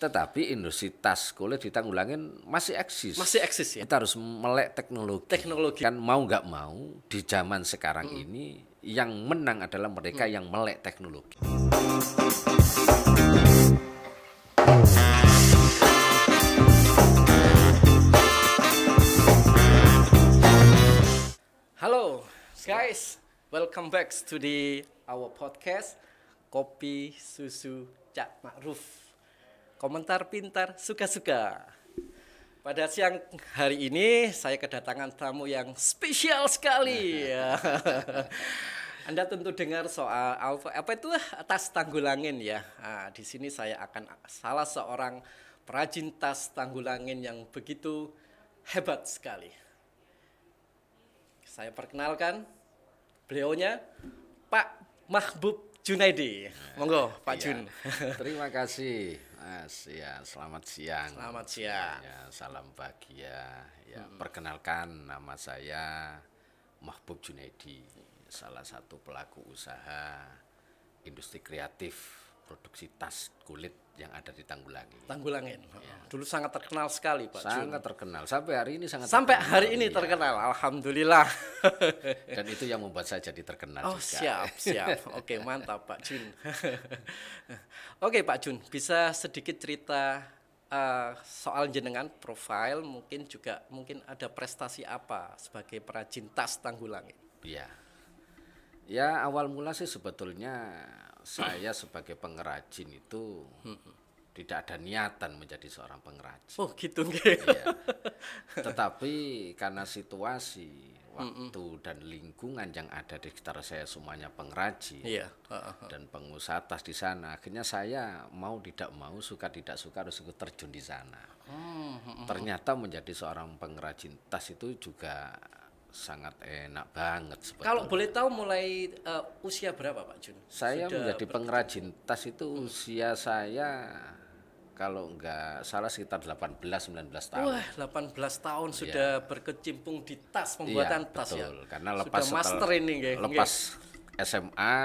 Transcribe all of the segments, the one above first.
Tetapi industri tas kulit di Tanggulangin masih eksis. Masih eksis ya. Kita harus melek teknologi. Teknologi. Kan mau nggak mau di zaman sekarang ini yang menang adalah mereka yang melek teknologi. Halo guys, welcome back to our podcast Kopi Susu Cak Ma'ruf. Komentar pintar suka-suka. Pada siang hari ini saya kedatangan tamu yang spesial sekali. Anda tentu dengar soal apa itu tas Tanggulangin ya. Nah, di sini saya akan salah seorang perajin tas Tanggulangin yang begitu hebat sekali. Saya perkenalkan beliaunya Pak Mahbub Junaidi. Monggo Pak Jun. Terima kasih Mas. Ya, selamat siang. Selamat siang. Ya, salam bahagia. Ya, perkenalkan nama saya Mahbub Junaidi, salah satu pelaku usaha industri kreatif produksi tas kulit yang ada di Tanggulangin. Tanggulangin. Ya. Dulu sangat terkenal sekali Pak Jun. Sangat terkenal. Sampai hari ini sangat Sampai terkenal. hari ini terkenal. Alhamdulillah. Dan itu yang membuat saya jadi terkenal juga. Siap. Oke, mantap Pak Jun. Oke Pak Jun, bisa sedikit cerita soal jenengan, profil, mungkin ada prestasi apa sebagai perajin tas Tanggulangin? Iya. Ya, awal mula sih sebetulnya saya sebagai pengrajin itu tidak ada niatan menjadi seorang pengrajin. Oh gitu ya. Tetapi karena situasi, waktu dan lingkungan yang ada di sekitar saya semuanya pengrajin dan pengusaha tas di sana, akhirnya saya mau tidak mau, suka tidak suka harus ikut terjun di sana. Ternyata menjadi seorang pengrajin tas itu juga sangat enak banget sebetulnya. Kalau boleh tahu mulai usia berapa Pak Jun? Saya menjadi pengrajin tas itu usia saya kalau enggak salah sekitar 18-19 tahun. Wah, 18 tahun sudah berkecimpung di tas, pembuatan tas betul. Ya. Karena lepas sudah master ini lepas SMA,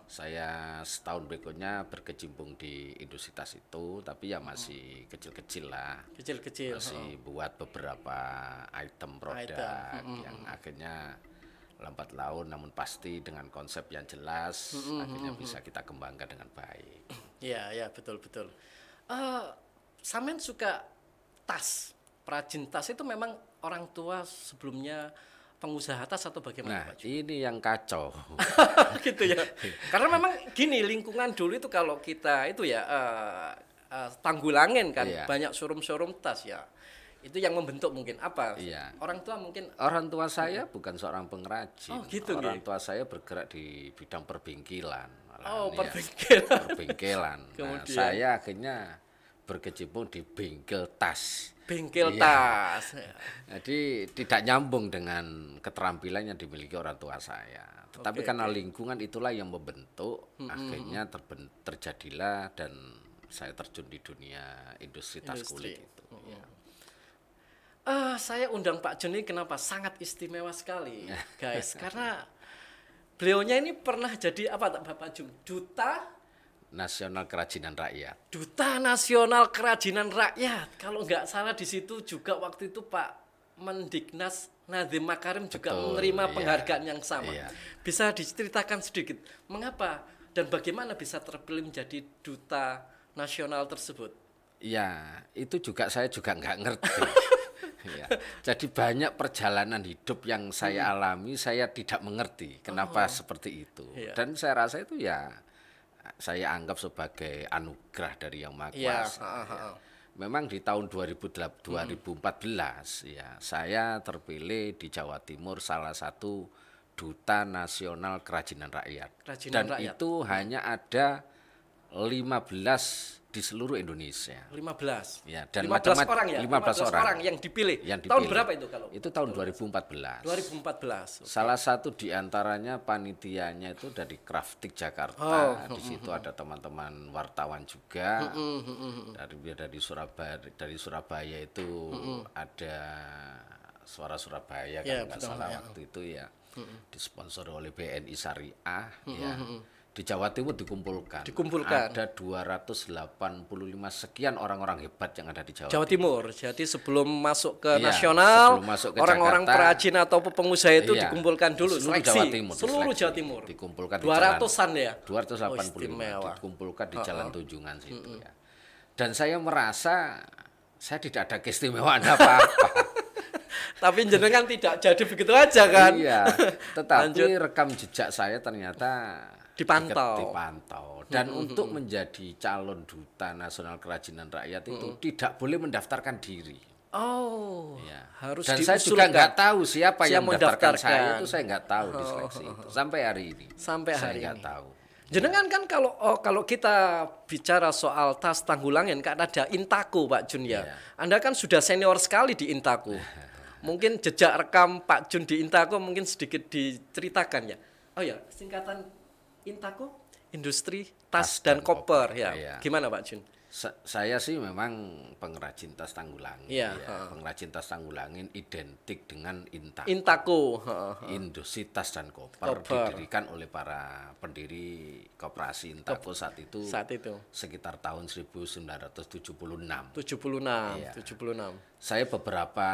saya setahun berikutnya berkecimpung di industri tas itu, tapi ya masih kecil-kecil lah. Kecil-kecil. Masih buat beberapa item produk yang akhirnya lambat laun namun pasti dengan konsep yang jelas akhirnya bisa kita kembangkan dengan baik. Iya, betul. Sampean suka tas, perajin tas itu memang orang tua sebelumnya pengusaha tas atau bagaimana Nah, Pak Jun? ini yang kacau. Gitu ya. Karena memang gini, lingkungan dulu itu kalau kita itu ya Tanggulangin kan banyak showroom tas ya. Itu yang membentuk mungkin apa? Orang tua mungkin. Orang tua saya bukan seorang pengrajin. Oh, gitu, orang tua saya bergerak di bidang perbengkelan. Perbengkelan. Nah, saya akhirnya berkecimpung di bengkel tas. Bengkel tas. Jadi tidak nyambung dengan keterampilan yang dimiliki orang tua saya. Tetapi karena lingkungan itulah yang membentuk, akhirnya terjadilah dan saya terjun di dunia industri tas kulit itu. Saya undang Pak Jun ini kenapa? Sangat istimewa sekali, guys. Karena beliaunya ini pernah jadi apa Pak Jun? Duta Nasional Kerajinan Rakyat. Duta Nasional Kerajinan Rakyat. Kalau nggak salah di situ juga waktu itu Pak Mendiknas Nadiem Makarim juga menerima penghargaan yang sama. Bisa diceritakan sedikit mengapa dan bagaimana bisa terpilih menjadi Duta Nasional tersebut? Ya, itu juga saya juga nggak ngerti. Jadi banyak perjalanan hidup yang saya alami, saya tidak mengerti kenapa seperti itu. Dan saya rasa itu saya anggap sebagai anugerah dari Yang Maha Kuasa. Memang di tahun 2014 saya terpilih di Jawa Timur salah satu Duta Nasional Kerajinan Rakyat. Itu hanya ada 15 di seluruh Indonesia. 15. Ya, dan 15 orang ya. 15 orang yang dipilih. Tahun berapa itu kalau? Itu tahun 2014. 2014. Salah satu di antaranya panitianya itu dari Craftik Jakarta. Di situ ada teman-teman wartawan juga. Dari Surabaya itu ada Suara Surabaya kan nggak salah waktu itu disponsori oleh BNI Syariah Di Jawa Timur dikumpulkan. Ada 285 sekian orang-orang hebat yang ada di Jawa Timur. Jadi sebelum masuk ke nasional, orang-orang perajin atau pengusaha itu dikumpulkan dulu, seleksi. Seluruh Jawa Timur. Dikumpulkan 200-an ya? 285 dikumpulkan di Jalan Tunjungan situ ya. Dan saya merasa saya tidak ada keistimewaan apa-apa. Tapi jenengan tidak jadi begitu aja kan? Iya, tetapi rekam jejak saya ternyata dipantau. Dan untuk menjadi calon duta nasional kerajinan rakyat itu tidak boleh mendaftarkan diri. Oh, ya. Harus dan saya juga nggak tahu siapa yang mendaftarkan saya, itu saya nggak tahu di seleksi itu sampai hari ini. Saya nggak tahu. Jenengan kan kalau kita bicara soal tas Tanggulangin kan ada Intaku Pak Jun ya. Anda kan sudah senior sekali di Intaku. Mungkin jejak rekam Pak Jun di Intaku mungkin sedikit diceritakan ya. Oh ya, singkatan Intaku, Industri Tas dan Koper ya. Gimana Pak Jun? Saya sih memang pengrajin tas Tanggulangin. Pengrajin tas Tanggulangin identik dengan Intaku. Industri Tas dan Koper didirikan oleh para pendiri koperasi Intaku saat itu sekitar tahun 1976. 76. Saya beberapa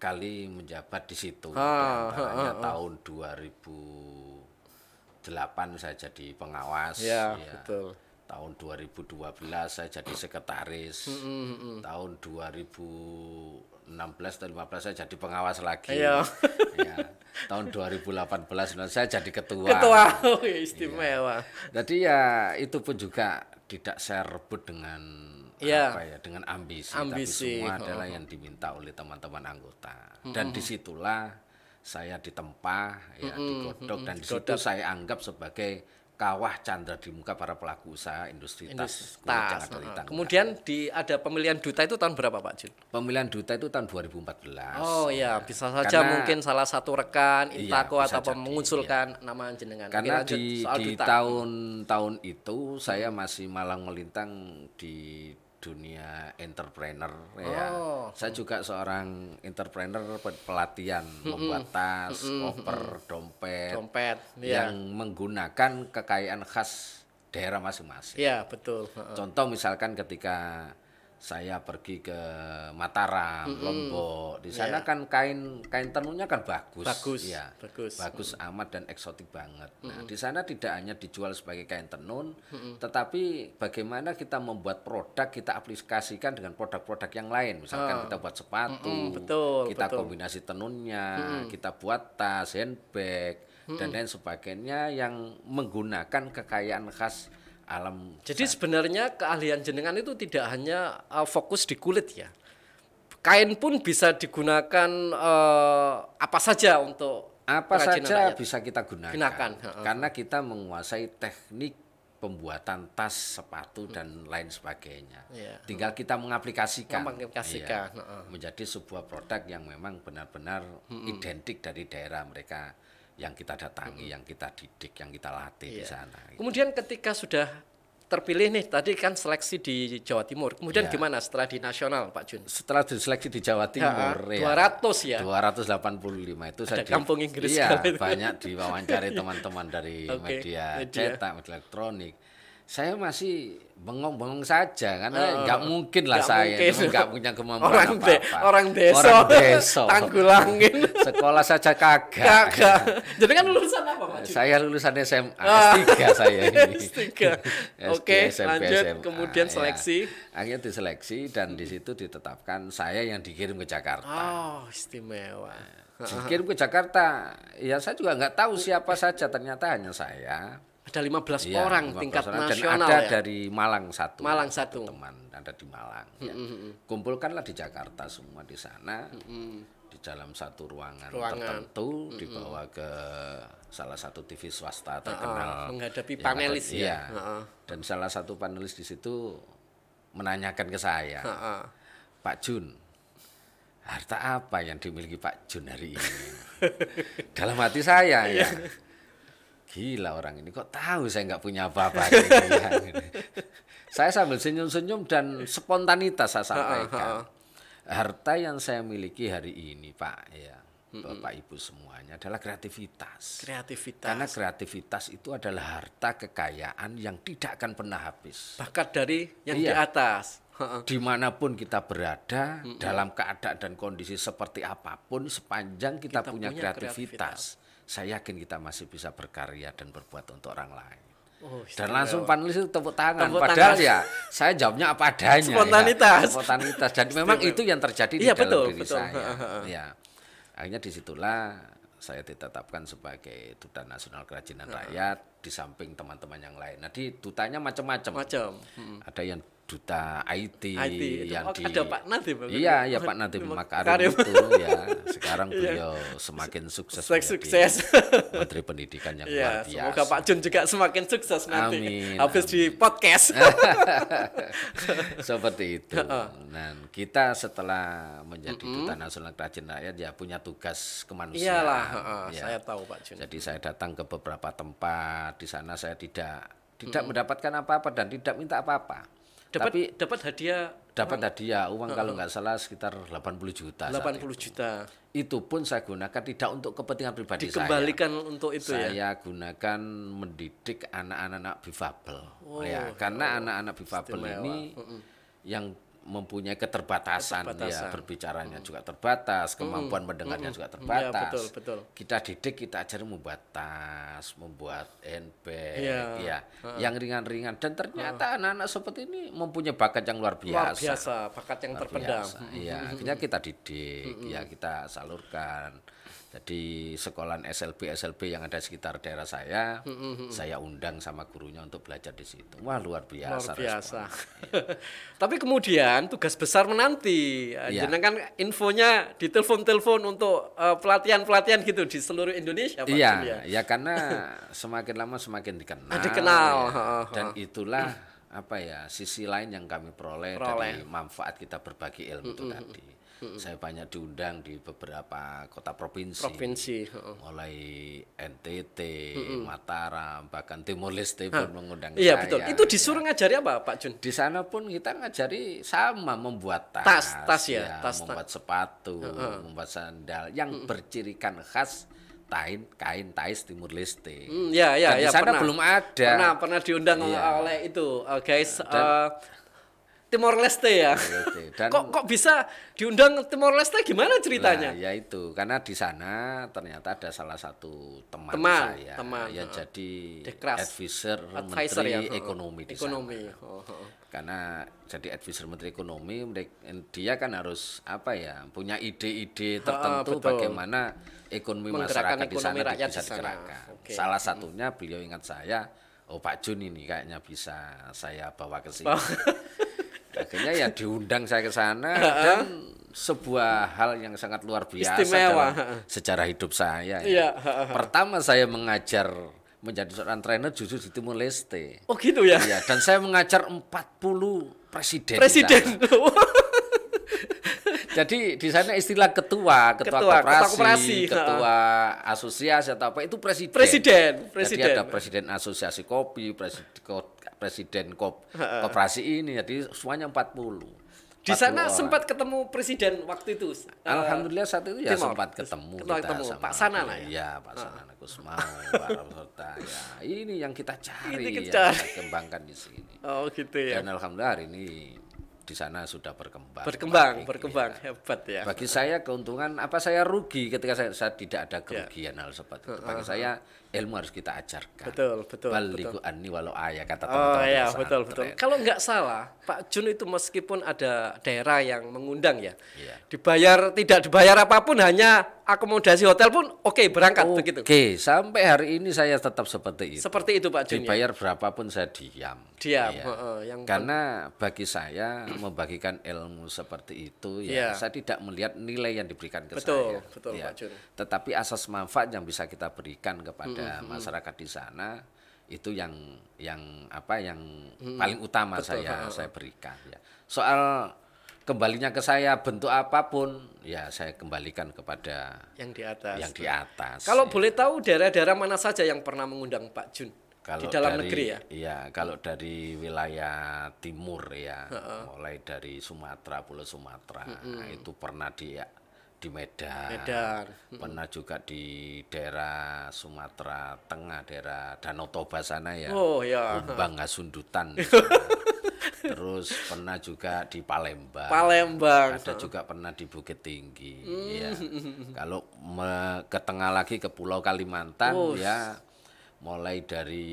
kali menjabat di situ. Antaranya tahun 2008 saya jadi pengawas. Betul. Tahun 2012 saya jadi sekretaris. Tahun 2016 dan 2015 saya jadi pengawas lagi. Tahun 2018 saya jadi ketua. Istimewa. Jadi ya itu pun juga tidak saya rebut dengan dengan ambisi. Tapi semua adalah yang diminta oleh teman-teman anggota. Dan disitulah saya ditempa, digodok, dan disitu saya anggap sebagai kawah candra di muka para pelaku usaha industri tas. Kemudian ada pemilihan duta itu tahun berapa Pak Jun? Pemilihan duta itu tahun 2014. Oh ya, bisa saja mungkin salah satu rekan Intaku atau mengusulkan nama jenengan. Karena di tahun-tahun itu saya masih malang melintang di dunia entrepreneur Saya juga seorang entrepreneur pelatihan membuat tas, koper, dompet yang menggunakan kekayaan khas daerah masing-masing. Iya, betul. Contoh misalkan ketika saya pergi ke Mataram, Lombok, di sana kan kain tenunnya kan bagus amat dan eksotik banget. Nah, di sana tidak hanya dijual sebagai kain tenun, tetapi bagaimana kita membuat produk kita aplikasikan dengan produk-produk yang lain. Misalkan kita buat sepatu, kita kombinasi tenunnya, kita buat tas, handbag dan lain sebagainya yang menggunakan kekayaan khas alam. Jadi sebenarnya keahlian jenengan itu tidak hanya fokus di kulit ya. Kain pun bisa digunakan apa saja untuk rakyat. Bisa kita gunakan. Karena kita menguasai teknik pembuatan tas, sepatu dan lain sebagainya. Tinggal kita mengaplikasikan. Menjadi sebuah produk yang memang benar-benar identik dari daerah mereka yang kita datangi, yang kita didik, yang kita latih di sana. Kemudian ketika sudah terpilih nih, tadi kan seleksi di Jawa Timur. Kemudian gimana setelah di nasional, Pak Jun? Setelah diseleksi di Jawa Timur, 200 285 itu ada kampung Inggris. Banyak diwawancari teman-teman dari media cetak, media elektronik. Saya masih bengong-bengong saja karena nggak mungkin lah nggak punya kemampuan apa-apa. Orang desa. Tanggulangin. Sekolah saja kagak. Jadi kan lulusan apa Pak? Saya lulusan SMA, S3 saya ini. Oke, lanjut SMA. Kemudian seleksi. Akhirnya diseleksi dan di situ ditetapkan saya yang dikirim ke Jakarta. Oh, istimewa. Dikirim ke Jakarta, ya saya juga nggak tahu siapa saja, ternyata hanya saya. Ada 15 orang 15 tingkat orang. nasional. Dan ada dari Malang satu teman ada di Malang. Kumpulkanlah di Jakarta semua di sana, di dalam satu ruangan tertentu, dibawa ke salah satu TV swasta terkenal. Menghadapi panelis Dan salah satu panelis di situ menanyakan ke saya, Pak Jun, harta apa yang dimiliki Pak Jun hari ini? Dalam hati saya gila orang ini kok tahu saya nggak punya apa-apa. Saya sambil senyum-senyum dan spontanitas saya sampaikan. Harta yang saya miliki hari ini Pak Bapak Ibu semuanya adalah kreativitas. Kreativitas. Karena kreativitas itu adalah harta kekayaan yang tidak akan pernah habis. Bakat dari yang di atas. Dimanapun kita berada, dalam keadaan dan kondisi seperti apapun, sepanjang kita punya kreativitas, saya yakin kita masih bisa berkarya dan berbuat untuk orang lain. Dan langsung panelis itu tepuk tangan. Padahal ya saya jawabnya apa adanya. Spontanitas. Spontanitas. Dan memang itu yang terjadi di dalam diri saya. Ya. Akhirnya disitulah saya ditetapkan sebagai Duta Nasional Kerajinan Rakyat di samping teman-teman yang lain. Nah, di dutanya macam-macam. Ada yang duta IT yang ada Pak Nadiem. Iya, ya Pak Nadiem Makarim itu ya. Sekarang beliau semakin sukses. Menteri Pendidikan yang luar biasa. Semoga Pak Jun juga semakin sukses nanti. Amin. Habis di podcast. Seperti itu. Dan kita setelah menjadi Duta Nasional Kerajinan Rakyat ya punya tugas kemanusiaan. Iyalah, saya tahu Pak Jun. Jadi saya datang ke beberapa tempat, di sana saya tidak mendapatkan apa-apa dan tidak minta apa-apa. Dapat hadiah. Dapat hadiah uang kalau nggak salah sekitar 80 juta. 80 juta. Itu pun saya gunakan tidak untuk kepentingan pribadi saya. Dikembalikan untuk itu saya gunakan mendidik anak-anak difabel. Karena anak-anak difabel ini yang mempunyai keterbatasan. Ya, berbicaranya juga terbatas, kemampuan mendengarnya juga terbatas. Ya, betul. Kita didik, kita ajari membuat tas, membuat handbag, yang ringan-ringan. Dan ternyata anak-anak seperti ini mempunyai bakat yang luar biasa. Luar biasa, bakat yang terpendam. Iya, akhirnya kita didik, kita salurkan. Jadi sekolahan SLB yang ada di sekitar daerah saya undang sama gurunya untuk belajar di situ. Wah, luar biasa. Luar biasa. Tapi kemudian tugas besar menanti. Jangan kan infonya di telepon untuk pelatihan-pelatihan gitu di seluruh Indonesia. Pak. Iya, karena semakin lama semakin dikenal. Dan itulah sisi lain yang kami peroleh dari manfaat kita berbagi ilmu itu tadi. Saya banyak diundang di beberapa kota provinsi. Mulai NTT, Mataram, bahkan Timor Leste pun mengundang saya. Iya, betul. Itu disuruh ngajari apa, Pak Jun? Di sana pun kita ngajari sama membuat tas membuat sepatu, membuat sandal yang bercirikan khas kain tais Timor Leste. Di sana belum ada. Pernah diundang oleh itu, guys. Timor Leste ya. Dan kok bisa diundang Timor Leste, gimana ceritanya? Ya itu karena di sana ternyata ada salah satu teman saya yang jadi advisor Menteri Ekonomi di sana. Karena jadi advisor Menteri Ekonomi, dia kan harus punya ide-ide tertentu bagaimana ekonomi masyarakat di sana bisa digerakkan. Salah satunya beliau ingat saya, Pak Jun ini kayaknya bisa saya bawa ke sini. Akhirnya ya diundang saya ke sana dan sebuah hal yang sangat luar biasa dalam sejarah hidup saya. Pertama saya mengajar menjadi seorang trainer justru di Timor Leste. Oh gitu ya? Iya, dan saya mengajar 40 presiden. Jadi di sana istilah ketua koperasi, ketua asosiasi atau apa itu presiden. Jadi ada presiden asosiasi kopi, presiden koperasi ini, jadi semuanya 40. Di sana sempat ketemu presiden waktu itu. Alhamdulillah saat itu ya sempat ketemu sama Pak Sana lah ya. Iya, Pak Sana Kusmau, Pak Ramsota ya. Ini yang kita cari kita kembangkan di sini. Oh gitu ya. Dan alhamdulillah hari ini di sana sudah berkembang hebat ya. Bagi saya keuntungan saya rugi ketika saya tidak ada kerugian hal seperti itu. Bagi saya ilmu harus kita ajarkan. Betul. Baliku anni walau kata teman-teman. Betul. Kalau nggak salah, Pak Jun itu meskipun ada daerah yang mengundang tidak dibayar apapun, hanya akomodasi hotel pun berangkat begitu. Sampai hari ini saya tetap seperti itu. Seperti itu Pak Jun. Dibayar berapapun saya diam. Karena bagi saya membagikan ilmu seperti itu saya tidak melihat nilai yang diberikan ke saya. Betul Pak Jun. Tetapi asas manfaat yang bisa kita berikan kepada masyarakat di sana itu yang paling utama saya berikan ya. Soal kembalinya ke saya bentuk apapun saya kembalikan kepada yang di atas. Kalau boleh tahu daerah-daerah mana saja yang pernah mengundang Pak Jun? Di dalam negeri ya? Iya, kalau dari wilayah timur mulai dari Sumatera, Pulau Sumatera itu pernah di Medan. Pernah juga di daerah Sumatera Tengah, daerah Danau Toba sana ya. Oh ya. Kumbang Ngasundutan. Terus pernah juga di Palembang. Ada juga pernah di Bukit Tinggi. Ya. Kalau ke tengah lagi ke Pulau Kalimantan ya, mulai dari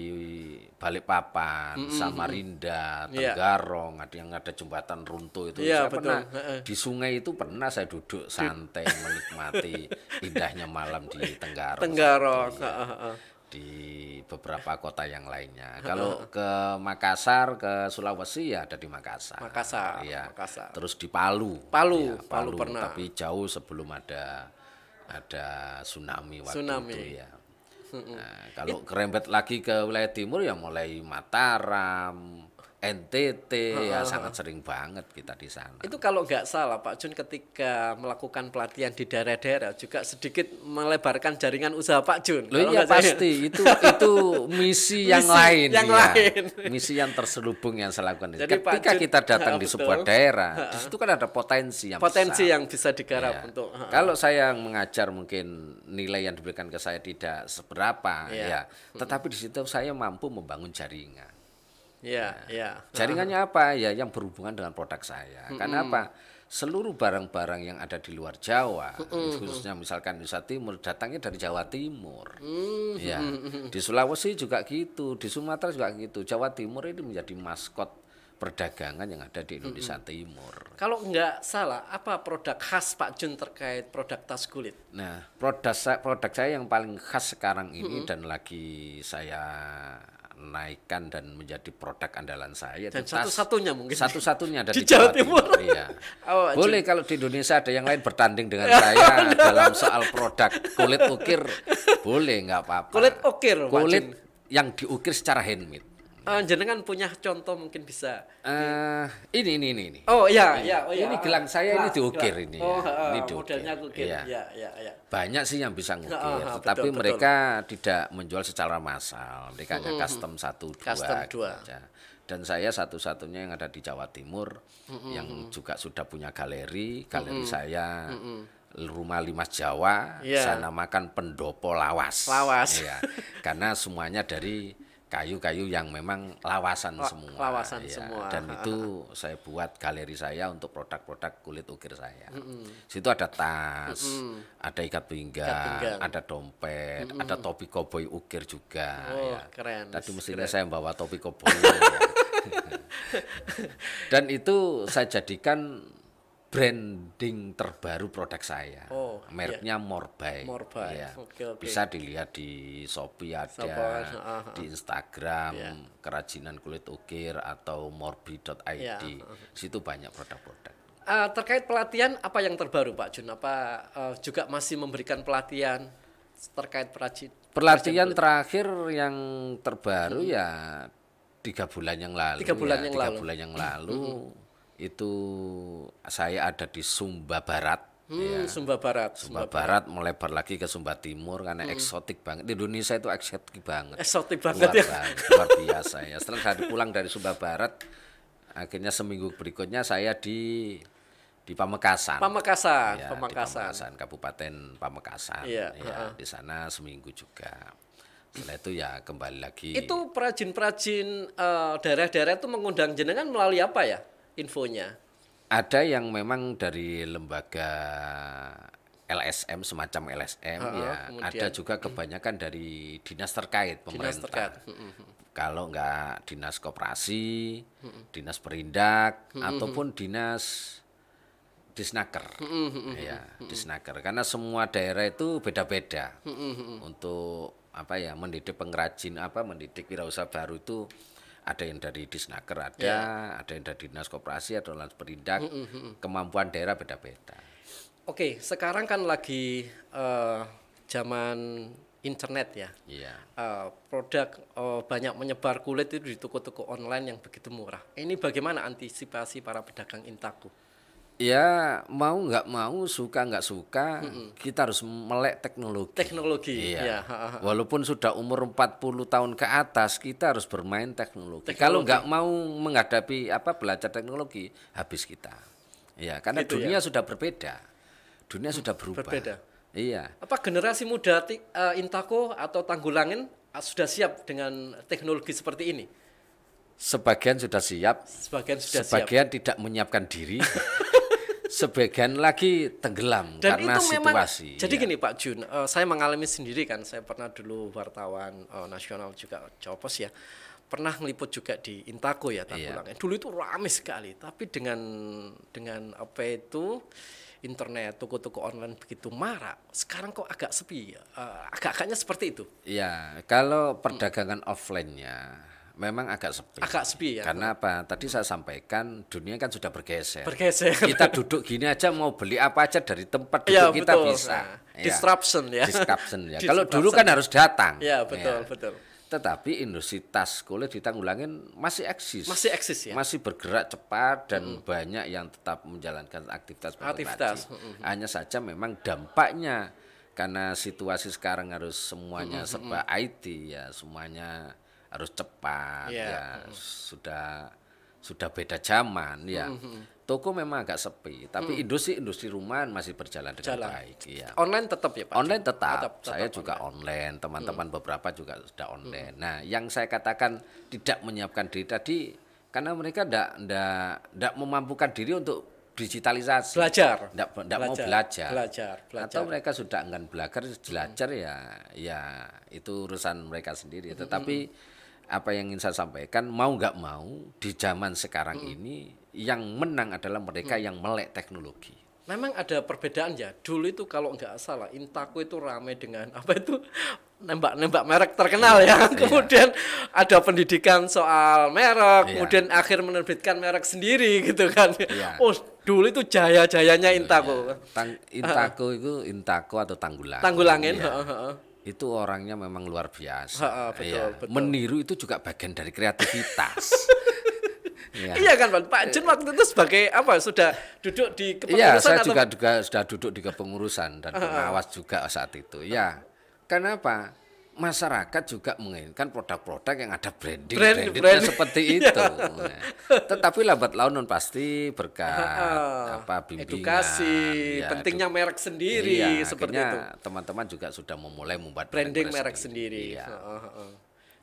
Balikpapan, Samarinda, Tenggarong, ada yang ada jembatan runtuh itu. Saya pernah di sungai itu pernah saya duduk santai menikmati indahnya malam di Tenggarong. Di beberapa kota yang lainnya. Kalau ke Makassar, ke Sulawesi ya ada di Makassar. Ya. Terus di Palu. Palu pernah. Tapi jauh sebelum ada tsunami waktu itu ya. Nah, kalau kerembet lagi ke wilayah timur ya mulai Mataram, NTT ya sangat sering banget kita di sana. Itu kalau nggak salah Pak Jun ketika melakukan pelatihan di daerah-daerah juga sedikit melebarkan jaringan usaha Pak Jun. Loh iya pasti itu misi yang lain. Misi yang terselubung yang saya lakukan. Jadi ketika kita datang di sebuah daerah, di situ kan ada potensi yang bisa digarap untuk. Kalau saya yang mengajar mungkin nilai yang diberikan ke saya tidak seberapa ya, tetapi di situ saya mampu membangun jaringan. Jaringannya apa ya yang berhubungan dengan produk saya. Karena apa? Seluruh barang-barang yang ada di luar Jawa, khususnya misalkan Indonesia Timur datangnya dari Jawa Timur. Ya. Di Sulawesi juga gitu, di Sumatera juga gitu. Jawa Timur ini menjadi maskot perdagangan yang ada di Indonesia Timur. Kalau enggak salah, apa produk khas Pak Jun terkait produk tas kulit? Nah, produk saya yang paling khas sekarang ini dan lagi saya naikkan dan menjadi produk andalan saya. Dan satu-satunya mungkin. Satu-satunya ada di Jawa Timur. Iya. Boleh kalau di Indonesia ada yang lain bertanding dengan saya dalam soal produk kulit ukir, boleh nggak apa-apa. Kulit yang diukir secara handmade. Jenengan punya contoh mungkin bisa. Ini. Oh iya. Ini gelang saya ini diukir ini. Ini diukir. Modelnya ukir. Ya. Banyak sih yang bisa ngukir, tetapi mereka tidak menjual secara massal. Mereka hanya custom 1-2 gitu aja. Dan saya satu-satunya yang ada di Jawa Timur yang juga sudah punya galeri saya. Rumah Limas Jawa, saya namakan Pendopo Lawas. Ya, karena semuanya dari kayu-kayu yang memang lawasan semua. Dan itu saya buat galeri saya untuk produk-produk kulit ukir saya. Situ ada tas, ada ikat pinggang, ada dompet, ada topi koboi ukir juga. Keren. Tadi mestinya saya bawa topi koboi. Dan itu saya jadikan branding terbaru produk saya. Mereknya Morbay. Ya. Bisa dilihat di Shopee ada, di Instagram kerajinan kulit ukir atau morbi.id. Situ banyak produk-produk. Terkait pelatihan apa yang terbaru Pak Jun? Apa juga masih memberikan pelatihan terkait pelatihan terakhir yang terbaru ya 3 bulan yang lalu. 3 bulan yang lalu. Itu saya ada di Sumba Barat. Sumba Barat melebar lagi ke Sumba Timur karena eksotik banget. Di Indonesia itu eksotik banget. Luar biasa ya. Setelah saya pulang dari Sumba Barat, akhirnya seminggu berikutnya saya di Pamekasan. Pamekasan, Kabupaten Pamekasan. Di sana seminggu juga. Setelah itu ya kembali lagi. Itu perajin-perajin daerah-daerah itu mengundang jenengan melalui apa ya? Infonya ada yang memang dari lembaga LSM semacam LSM ada juga kebanyakan dari dinas terkait pemerintah. Kalau enggak dinas koperasi, dinas perindak ataupun dinas disnaker. Disnaker karena semua daerah itu beda-beda. Untuk mendidik pengrajin mendidik wirausaha baru itu ada yang dari disnaker ada yang dari dinas koperasi, ada dinas perindak, kemampuan daerah beda-beda. Oke, sekarang kan lagi zaman internet ya. Produk banyak menyebar kulit itu di toko-toko online yang begitu murah. Ini bagaimana antisipasi para pedagang Intaku? Ya mau nggak mau, suka nggak suka, kita harus melek teknologi. Walaupun sudah umur 40 tahun ke atas, kita harus bermain teknologi. Kalau nggak mau menghadapi belajar teknologi, habis kita. Karena dunia sudah berbeda. Dunia sudah berubah. Berbeda. Iya. Apa generasi muda Intako atau Tanggulangin sudah siap dengan teknologi seperti ini? Sebagian sudah siap, sebagian tidak menyiapkan diri, sebagian lagi tenggelam dan karena itu situasi. Memang, jadi gini Pak Jun, saya mengalami sendiri kan, saya pernah dulu wartawan nasional juga Jawa Pos ya, pernah ngeliput juga di Intako ya Tanggulangin. Dulu itu ramai sekali, tapi dengan apa itu internet, toko-toko online begitu marak, sekarang kok agak sepi, agak-agaknya seperti itu. Iya, kalau perdagangan offline-nya memang agak sepi. Agak sepi ya. Karena apa? Tadi saya sampaikan dunia kan sudah bergeser. Kita duduk gini aja mau beli apa aja dari tempat duduk kita betul. Bisa. Nah, disruption ya. Disruption. Kalau dulu kan harus datang. Ya betul. Tetapi industri tas kulit di Tanggulangin masih eksis. Masih eksis ya. Masih bergerak cepat dan banyak yang tetap menjalankan aktivitas. Hanya saja memang dampaknya karena situasi sekarang harus semuanya serba IT ya, semuanya harus cepat ya, sudah beda zaman ya. Toko memang agak sepi, tapi industri rumahan masih berjalan dengan baik ya. Online tetap ya Pak? Online tetap saya juga online, teman-teman beberapa juga sudah online. Nah, yang saya katakan tidak menyiapkan diri tadi karena mereka tidak memampukan diri untuk digitalisasi. Tidak mau belajar. Atau mereka sudah enggan belajar ya itu urusan mereka sendiri. Tetapi apa yang ingin saya sampaikan, mau nggak mau di zaman sekarang ini yang menang adalah mereka yang melek teknologi. Memang ada perbedaan ya. Dulu itu kalau nggak salah Intako itu ramai dengan apa itu nembak merek terkenal ya. Kemudian ada pendidikan soal merek, kemudian akhir menerbitkan merek sendiri gitu kan. Oh, dulu itu jaya-jayanya Intako. Intako atau Tanggulangin. Tanggulangin. Itu orangnya memang luar biasa. Betul. Meniru itu juga bagian dari kreativitas. Iya kan Pak Jun waktu itu sebagai apa sudah duduk di kepengurusan? Iya, saya juga sudah duduk di kepengurusan dan pengawas juga saat itu. Ya, kenapa? Masyarakat juga menginginkan produk-produk yang ada brandingnya seperti itu. Tetapi lambat laun pasti berkat bimbingan, edukasi, pentingnya merek sendiri seperti itu. Teman-teman juga sudah memulai membuat branding merek sendiri.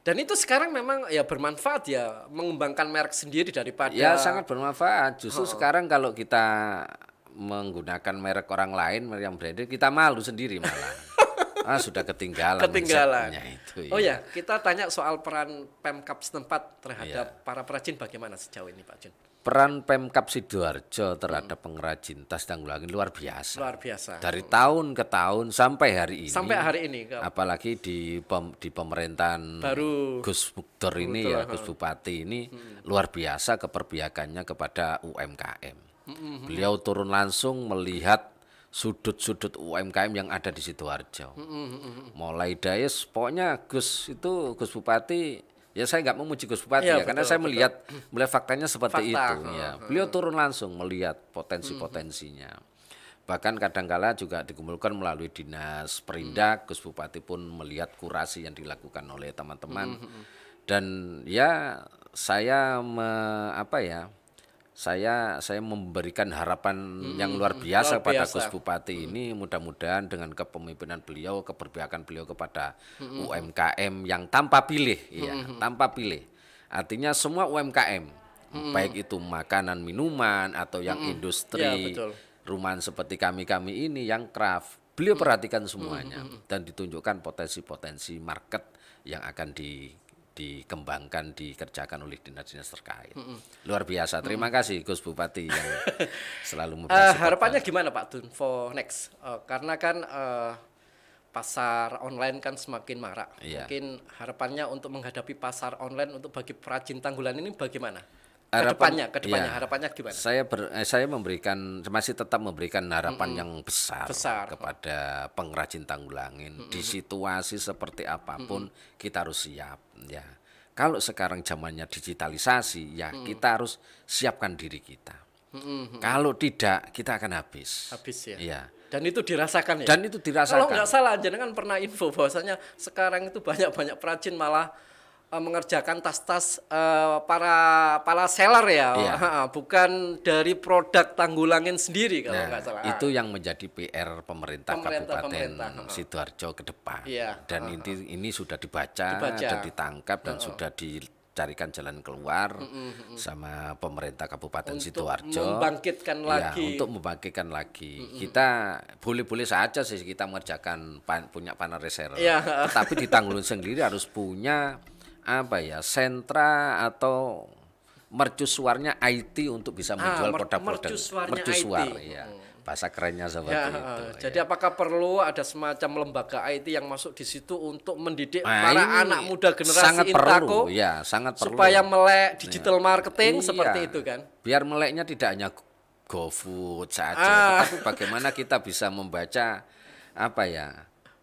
Dan itu sekarang memang ya bermanfaat ya, mengembangkan merek sendiri daripada. Ya sangat bermanfaat. Justru sekarang kalau kita menggunakan merek orang lain, merek yang branded, kita malu sendiri malah. Sudah ketinggalan. Itu, ya. Oh ya, kita tanya soal peran Pemkab setempat terhadap para perajin bagaimana sejauh ini Pak Jun? Peran Pemkab Sidoarjo terhadap pengrajin tas Tanggulangin luar biasa. Luar biasa. Dari tahun ke tahun sampai hari ini. Sampai hari ini. Apalagi di pemerintahan baru Gus Buktor ini ya, Gus Bupati ini luar biasa keperpihakannya kepada UMKM. Beliau turun langsung melihat sudut-sudut UMKM yang ada di Sidoarjo. Mulai dayes, pokoknya Gus Bupati, ya saya nggak memuji Gus Bupati karena saya melihat faktanya seperti itu. Ya. Beliau turun langsung melihat potensi-potensinya. Bahkan kadangkala juga dikumpulkan melalui dinas Perindak, Gus Bupati pun melihat kurasi yang dilakukan oleh teman-teman. Dan ya saya saya memberikan harapan yang luar biasa pada Gus Bupati ini, mudah-mudahan dengan kepemimpinan beliau, keberpihakan beliau kepada UMKM yang tanpa pilih, tanpa pilih. Artinya semua UMKM, baik itu makanan, minuman atau yang industri rumahan seperti kami ini yang craft, beliau perhatikan semuanya dan ditunjukkan potensi-potensi market yang akan dikembangkan, dikerjakan oleh dinas-dinas terkait. Luar biasa. Terima kasih Gus Bupati yang selalu memberi harapannya gimana Pak Tun for next? Karena kan pasar online kan semakin marak. Mungkin harapannya untuk menghadapi pasar online untuk bagi perajin Tanggulangin ini bagaimana? Kedepannya harapannya gimana? Saya masih tetap memberikan harapan yang besar kepada pengrajin Tanggulangin. Di situasi seperti apapun kita harus siap. Ya, kalau sekarang zamannya digitalisasi, ya kita harus siapkan diri kita. Kalau tidak, kita akan habis. Ya. Dan itu dirasakan ya. Kalau nggak salah, jenengan pernah info bahwasanya sekarang itu banyak perajin malah mengerjakan tas-tas para seller ya, bukan dari produk Tanggulangin sendiri kalau nggak salah. Itu yang menjadi PR pemerintah Kabupaten Sidoarjo ke depan. Dan ini sudah dibaca dan ditangkap dan sudah dicarikan jalan keluar sama pemerintah Kabupaten Sidoarjo. Membangkitkan lagi. Untuk membangkitkan lagi. Kita boleh-boleh saja sih kita mengerjakan punya panel reseller. Tetapi di Tanggulangin sendiri harus punya sentra atau mercusuarnya IT untuk bisa menjual produk-produk mercusuar ya. Bahasa kerennya seperti itu. Jadi apakah perlu ada semacam lembaga IT yang masuk di situ untuk mendidik para anak muda generasi Intako? Sangat perlu. Supaya melek digital marketing seperti itu kan. Biar meleknya tidak hanya GoFood saja, tapi bagaimana kita bisa membaca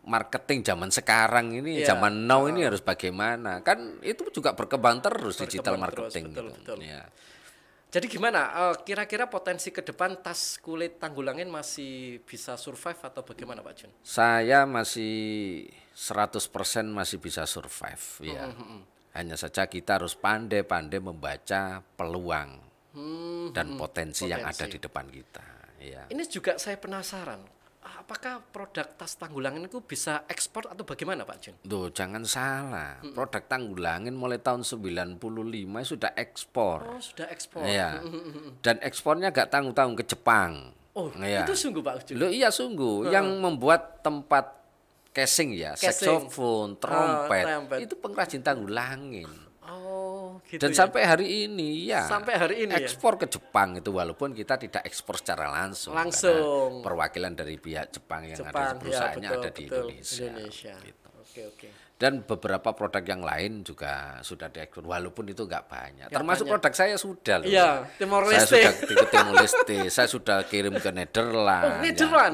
marketing zaman sekarang ini, zaman now ini harus bagaimana? Kan itu juga berkembang terus digital marketing. Betul. Jadi gimana? Kira-kira potensi ke depan tas kulit Tanggulangin masih bisa survive atau bagaimana Pak Jun? Saya masih 100% masih bisa survive ya. Hanya saja kita harus pandai-pandai membaca peluang dan potensi yang ada di depan kita. Ya. Ini juga saya penasaran. Apakah produk tas Tanggulangin itu bisa ekspor atau bagaimana Pak Jun? Jangan salah. Produk Tanggulangin mulai tahun 95 sudah ekspor. Oh, sudah ekspor. Ya. Dan ekspornya gak tanggung-tanggung ke Jepang. Oh, itu sungguh Pak Jun? Iya sungguh. Yang membuat tempat casing saxophone, trompet, itu pengrajin Tanggulangin. Gitu dan sampai hari ini ekspor ke Jepang itu walaupun kita tidak ekspor secara langsung. Perwakilan dari pihak Jepang yang ada perusahaannya ada di Indonesia. Gitu. Oke. Dan beberapa produk yang lain juga sudah diekspor walaupun itu nggak banyak. Termasuk produk saya sudah loh. Iya, Timor Leste. Saya sudah ke Timor Leste, saya sudah kirim ke Nederland.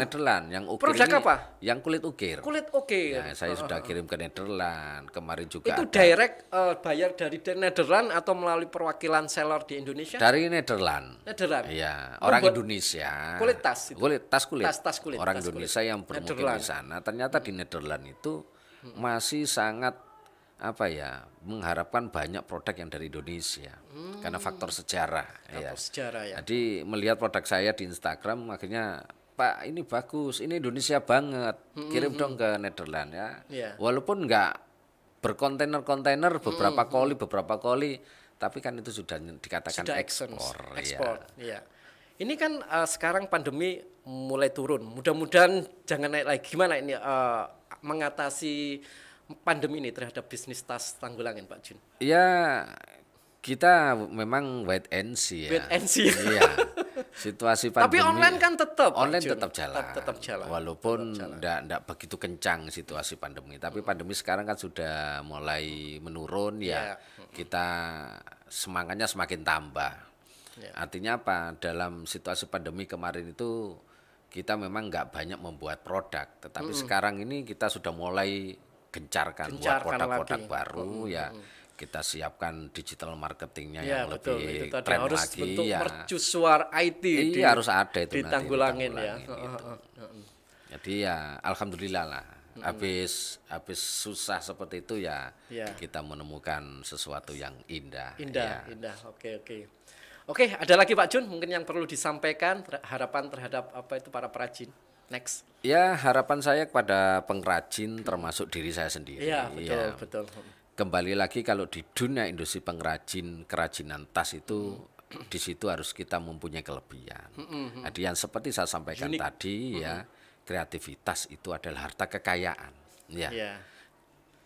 Nederland yang ukir produk ini, apa? Yang kulit ukir. Kulit ukir. Ya, saya sudah kirim ke Nederland. Kemarin juga itu direct bayar dari Nederland atau melalui perwakilan seller di Indonesia? Dari Nederland. Iya, orang Indonesia. Kulit tas. Tas kulit. Orang tas Indonesia kulit. yang bermukim di sana. Ternyata di Nederland itu masih sangat mengharapkan banyak produk yang dari Indonesia karena faktor sejarah. Sejarah ya. Jadi melihat produk saya di Instagram akhirnya Pak ini bagus, ini Indonesia banget, kirim dong ke Nederland ya. Walaupun nggak berkontainer beberapa kali, tapi kan itu sudah dikatakan ekspor. Ya. Ini kan sekarang pandemi mulai turun, mudah-mudahan jangan naik lagi. Gimana ini mengatasi pandemi ini terhadap bisnis tas Tanggulangin Pak Jun? Ya kita memang wait and see ya. Iya. Situasi pandemi. Tapi online kan tetap. Tetap jalan. Walaupun enggak begitu kencang situasi pandemi. Tapi pandemi sekarang kan sudah mulai menurun ya. Kita semangatnya semakin tambah. Artinya apa? Dalam situasi pandemi kemarin itu kita memang nggak banyak membuat produk, tetapi sekarang ini kita sudah mulai gencarkan buat produk-produk baru kita siapkan digital marketingnya yang lebih keren harus lagi bentuk mercusuar IT harus ada itu di Tanggulangin ya. Jadi ya alhamdulillah lah. Habis susah seperti itu kita menemukan sesuatu yang indah. Indah. Oke, ada lagi Pak Jun mungkin yang perlu disampaikan harapan terhadap para perajin. Next. Ya, harapan saya kepada pengrajin termasuk diri saya sendiri. Iya, betul. Kembali lagi kalau di dunia industri kerajinan tas itu di situ harus kita mempunyai kelebihan. Jadi yang seperti saya sampaikan tadi kreativitas itu adalah harta kekayaan.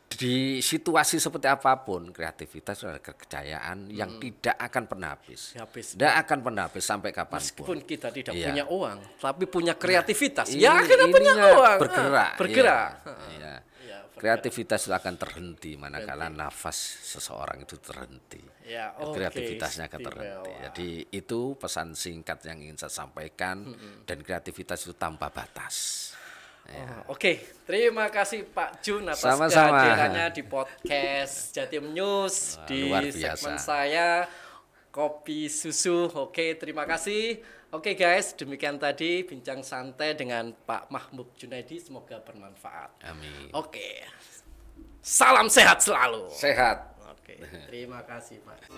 Di situasi seperti apapun, kreativitas adalah kekayaan yang tidak akan pernah habis. Tidak akan pernah habis sampai kapanpun. Meskipun kita tidak punya uang, tapi punya kreativitas. Kita punya uang. Bergerak. Kreativitas itu akan terhenti manakala nafas seseorang itu terhenti. Kreativitasnya akan terhenti. Jadi itu pesan singkat yang ingin saya sampaikan dan kreativitas itu tanpa batas. Oke, terima kasih Pak Jun atas kehadirannya di podcast Jatim News di segmen saya Kopi Susu. Oke, terima kasih. Oke guys, demikian tadi bincang santai dengan Pak Mahmud Junaidi. Semoga bermanfaat. Amin. Oke, salam sehat selalu. Sehat. Oke, terima kasih Pak.